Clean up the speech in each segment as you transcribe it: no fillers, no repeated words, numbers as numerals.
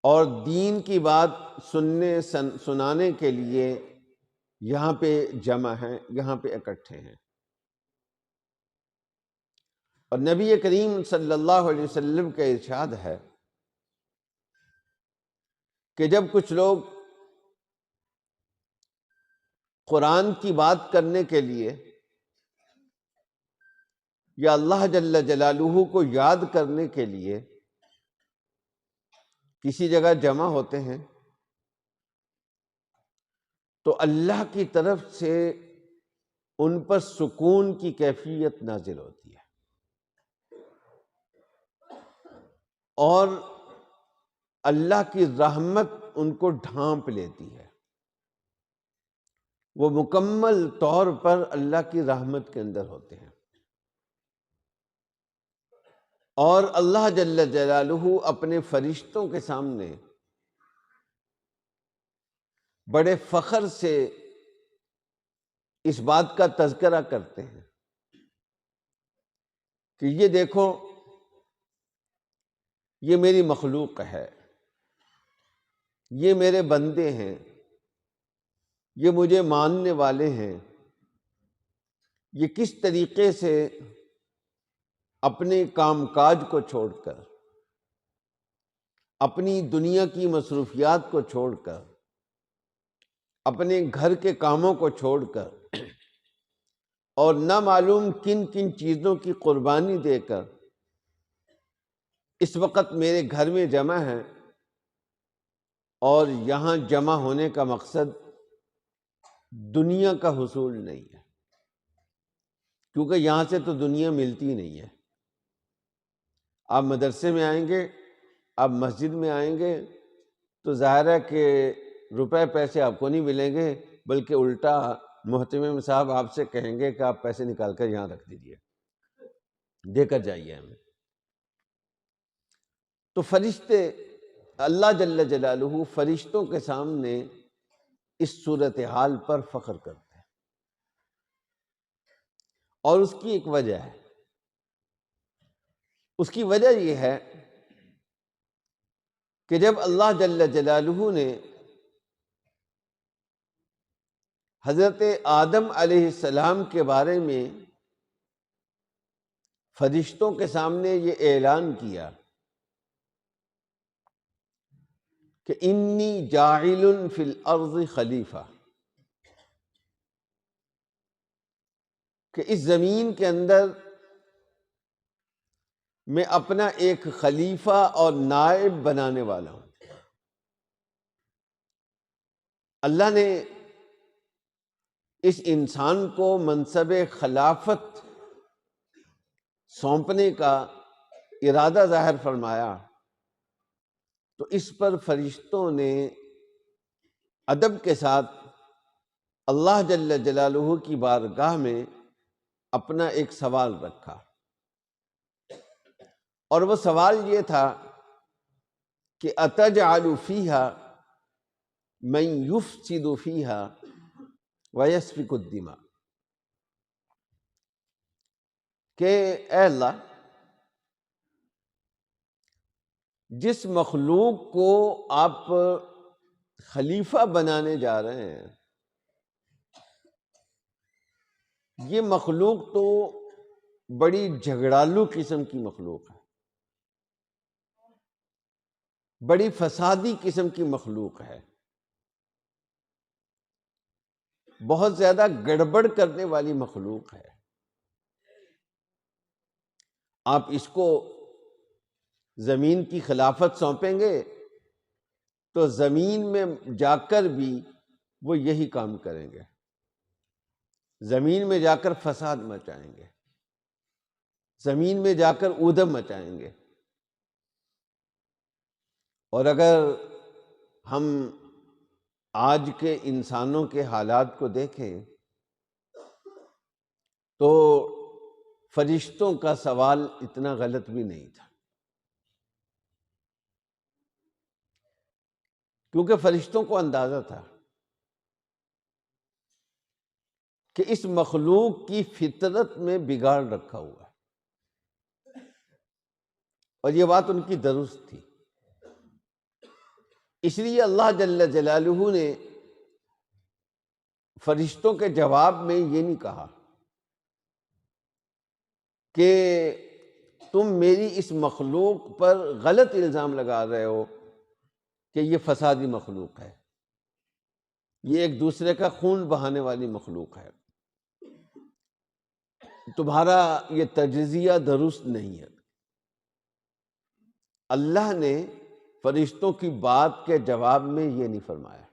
اور دین کی بات سنانے کے لیے یہاں پہ جمع ہیں، یہاں پہ اکٹھے ہیں۔ اور نبی کریم صلی اللہ علیہ وسلم کا ارشاد ہے کہ جب کچھ لوگ قرآن کی بات کرنے کے لیے یا اللہ جل جلالہ کو یاد کرنے کے لیے کسی جگہ جمع ہوتے ہیں تو اللہ کی طرف سے ان پر سکون کی کیفیت نازل ہوتی ہے، اور اللہ کی رحمت ان کو ڈھانپ لیتی ہے، وہ مکمل طور پر اللہ کی رحمت کے اندر ہوتے ہیں، اور اللہ جل جلالہ اپنے فرشتوں کے سامنے بڑے فخر سے اس بات کا تذکرہ کرتے ہیں کہ یہ دیکھو، یہ میری مخلوق ہے، یہ میرے بندے ہیں، یہ مجھے ماننے والے ہیں، یہ کس طریقے سے اپنے کام کاج کو چھوڑ کر، اپنی دنیا کی مصروفیات کو چھوڑ کر، اپنے گھر کے کاموں کو چھوڑ کر، اور نہ معلوم کن کن چیزوں کی قربانی دے کر اس وقت میرے گھر میں جمع ہیں، اور یہاں جمع ہونے کا مقصد دنیا کا حصول نہیں ہے، کیونکہ یہاں سے تو دنیا ملتی نہیں ہے۔ آپ مدرسے میں آئیں گے، آپ مسجد میں آئیں گے تو ظاہر ہے کہ روپے پیسے آپ کو نہیں ملیں گے، بلکہ الٹا محتمم صاحب آپ سے کہیں گے کہ آپ پیسے نکال کر یہاں رکھ دیجئے، دے کر جائیے ہمیں۔ تو فرشتے، اللہ جل جلالہ فرشتوں کے سامنے اس صورتحال پر فخر کرتے ہیں، اور اس کی ایک وجہ ہے۔ اس کی وجہ یہ ہے کہ جب اللہ جل جلالہ نے حضرت آدم علیہ السلام کے بارے میں فرشتوں کے سامنے یہ اعلان کیا کہ انی جاعل فی الارض خلیفہ، کہ اس زمین کے اندر میں اپنا ایک خلیفہ اور نائب بنانے والا ہوں۔ اللہ نے اس انسان کو منصب خلافت سونپنے کا ارادہ ظاہر فرمایا، تو اس پر فرشتوں نے ادب کے ساتھ اللہ جل جلالہ کی بارگاہ میں اپنا ایک سوال رکھا، اور وہ سوال یہ تھا کہ اتجعل فیہا من یفسد فیہا ویسفک الدماء، کہ اے اللہ، جس مخلوق کو آپ خلیفہ بنانے جا رہے ہیں، یہ مخلوق تو بڑی جھگڑالو قسم کی مخلوق ہے، بڑی فسادی قسم کی مخلوق ہے، بہت زیادہ گڑبڑ کرنے والی مخلوق ہے، آپ اس کو زمین کی خلافت سونپیں گے تو زمین میں جا کر بھی وہ یہی کام کریں گے، زمین میں جا کر فساد مچائیں گے، زمین میں جا کر اودم مچائیں گے۔ اور اگر ہم آج کے انسانوں کے حالات کو دیکھیں تو فرشتوں کا سوال اتنا غلط بھی نہیں تھا، کیونکہ فرشتوں کو اندازہ تھا کہ اس مخلوق کی فطرت میں بگاڑ رکھا ہوا ہے، اور یہ بات ان کی درست تھی۔ اس لیے اللہ جل جلالہ نے فرشتوں کے جواب میں یہ نہیں کہا کہ تم میری اس مخلوق پر غلط الزام لگا رہے ہو کہ یہ فسادی مخلوق ہے، یہ ایک دوسرے کا خون بہانے والی مخلوق ہے، تمہارا یہ تجزیہ درست نہیں ہے۔ اللہ نے فرشتوں کی بات کے جواب میں یہ نہیں فرمایا،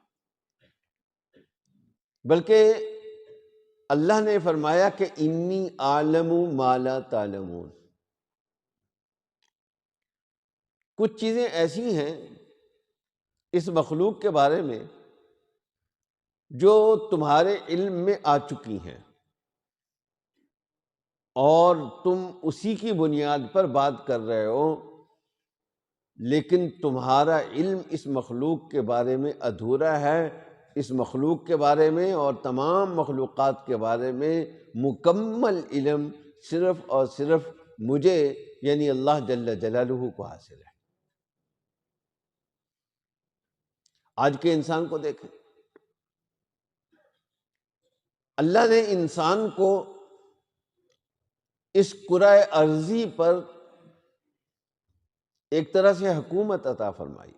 بلکہ اللہ نے فرمایا کہ انی اعلم ما لا تعلمون۔ کچھ چیزیں ایسی ہیں اس مخلوق کے بارے میں جو تمہارے علم میں آ چکی ہیں اور تم اسی کی بنیاد پر بات کر رہے ہو، لیکن تمہارا علم اس مخلوق کے بارے میں ادھورا ہے۔ اس مخلوق کے بارے میں اور تمام مخلوقات کے بارے میں مکمل علم صرف اور صرف مجھے یعنی اللہ جل جلالہ کو حاصل ہے۔ آج کے انسان کو دیکھیں، اللہ نے انسان کو اس کرۂ ارضی پر ایک طرح سے حکومت عطا فرمائی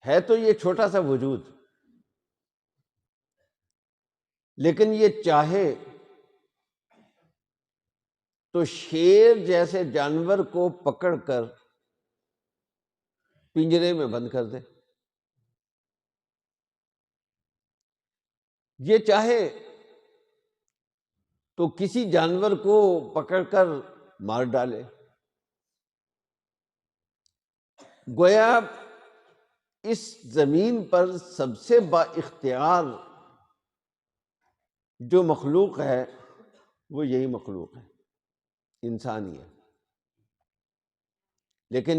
ہے تو یہ چھوٹا سا وجود، لیکن یہ چاہے تو شیر جیسے جانور کو پکڑ کر پنجرے میں بند کر دے، یہ چاہے تو کسی جانور کو پکڑ کر مار ڈالے۔ گویا اس زمین پر سب سے با اختیار جو مخلوق ہے وہ یہی مخلوق ہے، انسان ہی ہے۔ لیکن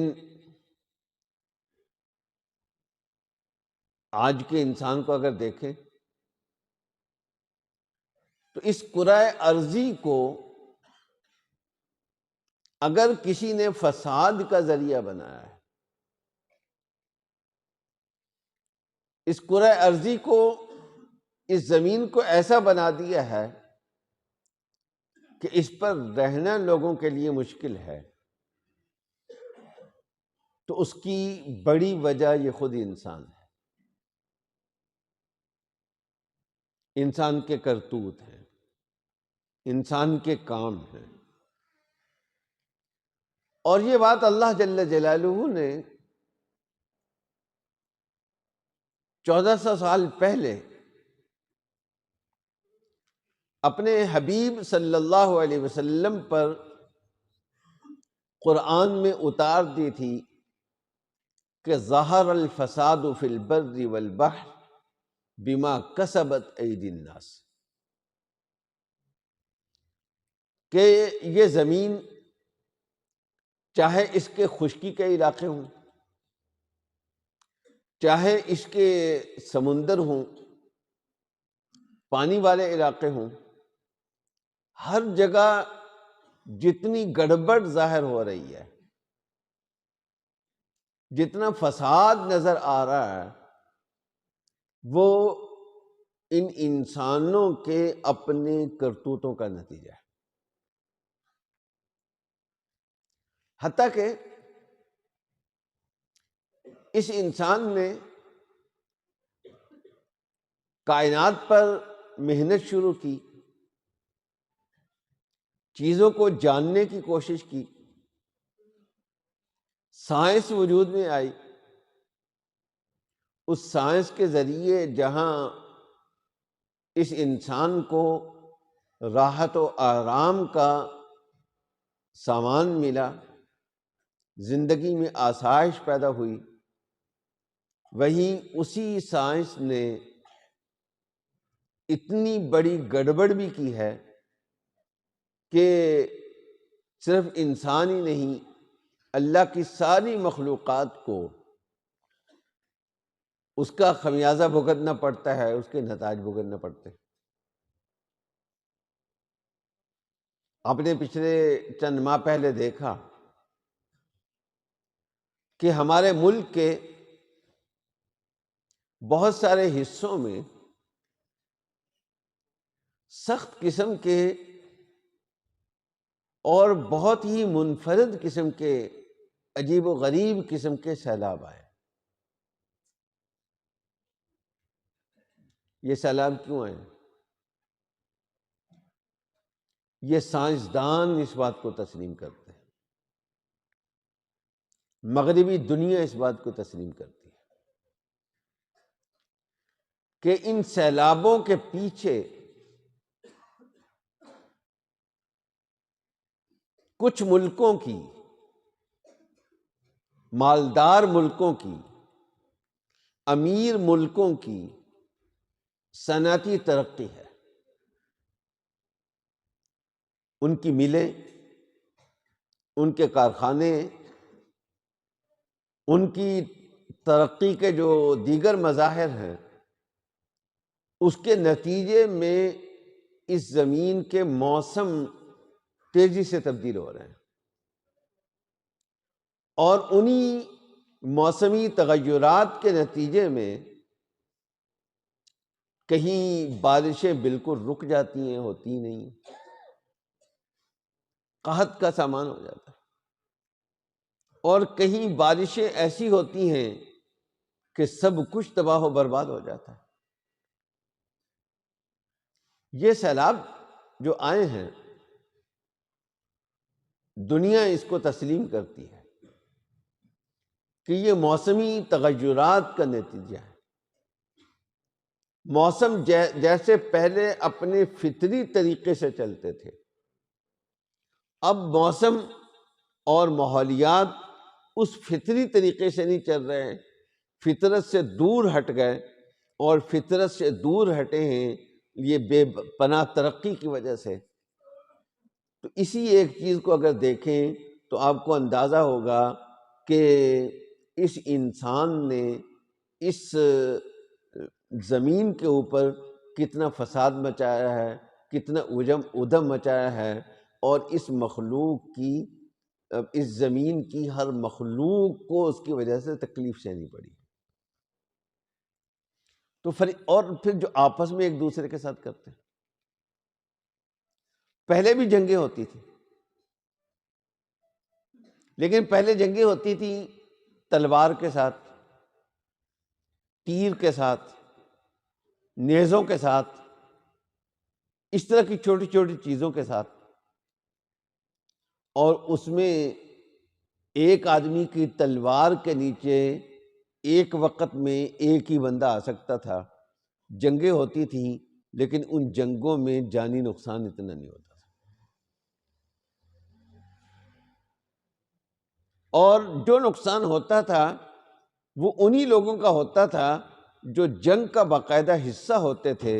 آج کے انسان کو اگر دیکھیں تو اس کرۂ ارضی کو اگر کسی نے فساد کا ذریعہ بنایا ہے، اس کرۂ ارضی کو، اس زمین کو ایسا بنا دیا ہے کہ اس پر رہنا لوگوں کے لیے مشکل ہے، تو اس کی بڑی وجہ یہ خود انسان ہے، انسان کے کرتوت ہیں، انسان کے کام ہیں۔ اور یہ بات اللہ جل جلالہ نے 1400 سال پہلے اپنے حبیب صلی اللہ علیہ وسلم پر قرآن میں اتار دی تھی کہ ظہر الفساد فی البر والبحر بما کسبت ایدی الناس، کہ یہ زمین چاہے اس کے خشکی کے علاقے ہوں، چاہے اس کے سمندر ہوں، پانی والے علاقے ہوں، ہر جگہ جتنی گڑبڑ ظاہر ہو رہی ہے، جتنا فساد نظر آ رہا ہے، وہ ان انسانوں کے اپنے کرتوتوں کا نتیجہ ہے۔ حتیٰ کہ اس انسان نے کائنات پر محنت شروع کی، چیزوں کو جاننے کی کوشش کی، سائنس وجود میں آئی، اس سائنس کے ذریعے جہاں اس انسان کو راحت و آرام کا سامان ملا، زندگی میں آسائش پیدا ہوئی، وہیں اسی سائنس نے اتنی بڑی گڑبڑ بھی کی ہے کہ صرف انسان ہی نہیں، اللہ کی ساری مخلوقات کو اس کا خمیازہ بھگتنا پڑتا ہے، اس کے نتائج بھگتنا پڑتے ہیں۔ آپ نے پچھلے چند ماہ پہلے دیکھا کہ ہمارے ملک کے بہت سارے حصوں میں سخت قسم کے اور بہت ہی منفرد قسم کے عجیب و غریب قسم کے سیلاب آئے۔ یہ سیلاب کیوں آئے؟ یہ سائنسدان اس بات کو تسلیم کرتے ہیں، مغربی دنیا اس بات کو تسلیم کرتی ہے کہ ان سیلابوں کے پیچھے کچھ ملکوں کی، مالدار ملکوں کی، امیر ملکوں کی صنعتی ترقی ہے۔ ان کی ملیں، ان کے کارخانے، ان کی ترقی کے جو دیگر مظاہر ہیں، اس کے نتیجے میں اس زمین کے موسم تیزی سے تبدیل ہو رہے ہیں، اور انہی موسمی تغیرات کے نتیجے میں کہیں بارشیں بالکل رک جاتی ہیں، ہوتی نہیں، قحط کا سامان ہو جاتا ہے، اور کہیں بارشیں ایسی ہوتی ہیں کہ سب کچھ تباہ و برباد ہو جاتا ہے۔ یہ سیلاب جو آئے ہیں، دنیا اس کو تسلیم کرتی ہے کہ یہ موسمی تغیرات کا نتیجہ ہے۔ موسم جیسے پہلے اپنے فطری طریقے سے چلتے تھے، اب موسم اور ماحولیات اس فطری طریقے سے نہیں چل رہے ہیں، فطرت سے دور ہٹ گئے، اور فطرت سے دور ہٹے ہیں یہ بے پناہ ترقی کی وجہ سے۔ تو اسی ایک چیز کو اگر دیکھیں تو آپ کو اندازہ ہوگا کہ اس انسان نے اس زمین کے اوپر کتنا فساد مچایا ہے، کتنا ادھم مچایا ہے، اور اس مخلوق کی، اس زمین کی ہر مخلوق کو اس کی وجہ سے تکلیف سہنی پڑی۔ تو پھر جو آپس میں ایک دوسرے کے ساتھ کرتے ہیں، پہلے بھی جنگیں ہوتی تھیں، لیکن پہلے جنگیں ہوتی تھیں تلوار کے ساتھ، تیر کے ساتھ، نیزوں کے ساتھ، اس طرح کی چھوٹی چھوٹی چیزوں کے ساتھ، اور اس میں ایک آدمی کی تلوار کے نیچے ایک وقت میں ایک ہی بندہ آ سکتا تھا۔ جنگیں ہوتی تھیں، لیکن ان جنگوں میں جانی نقصان اتنا نہیں ہوتا تھا، اور جو نقصان ہوتا تھا وہ انہی لوگوں کا ہوتا تھا جو جنگ کا باقاعدہ حصہ ہوتے تھے،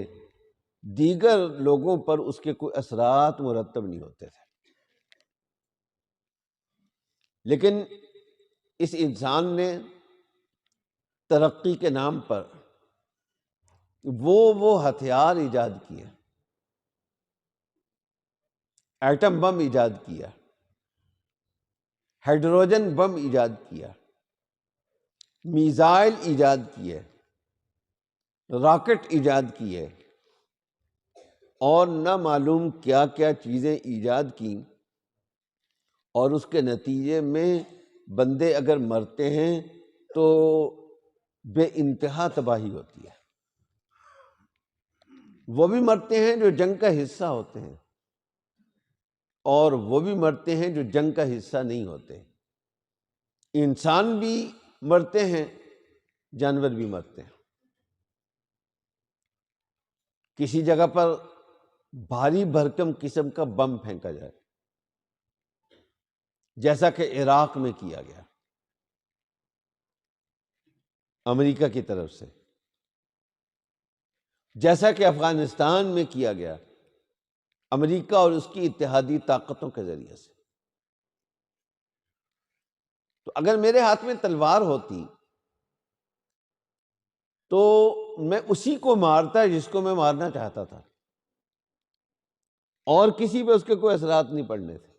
دیگر لوگوں پر اس کے کوئی اثرات مرتب نہیں ہوتے تھے۔ لیکن اس انسان نے ترقی کے نام پر وہ ہتھیار ایجاد کیے، ایٹم بم ایجاد کیا، ہائیڈروجن بم ایجاد کیا، میزائل ایجاد کیے، راکٹ ایجاد کیے، اور نہ معلوم کیا کیا چیزیں ایجاد کی، اور اس کے نتیجے میں بندے اگر مرتے ہیں تو بے انتہا تباہی ہوتی ہے۔ وہ بھی مرتے ہیں جو جنگ کا حصہ ہوتے ہیں، اور وہ بھی مرتے ہیں جو جنگ کا حصہ نہیں ہوتے۔ انسان بھی مرتے ہیں، جانور بھی مرتے ہیں۔ کسی جگہ پر بھاری بھرکم قسم کا بم پھینکا جائے، جیسا کہ عراق میں کیا گیا امریکہ کی طرف سے، جیسا کہ افغانستان میں کیا گیا امریکہ اور اس کی اتحادی طاقتوں کے ذریعے سے، تو اگر میرے ہاتھ میں تلوار ہوتی تو میں اسی کو مارتا جس کو میں مارنا چاہتا تھا، اور کسی پہ اس کے کوئی اثرات نہیں پڑنے تھے۔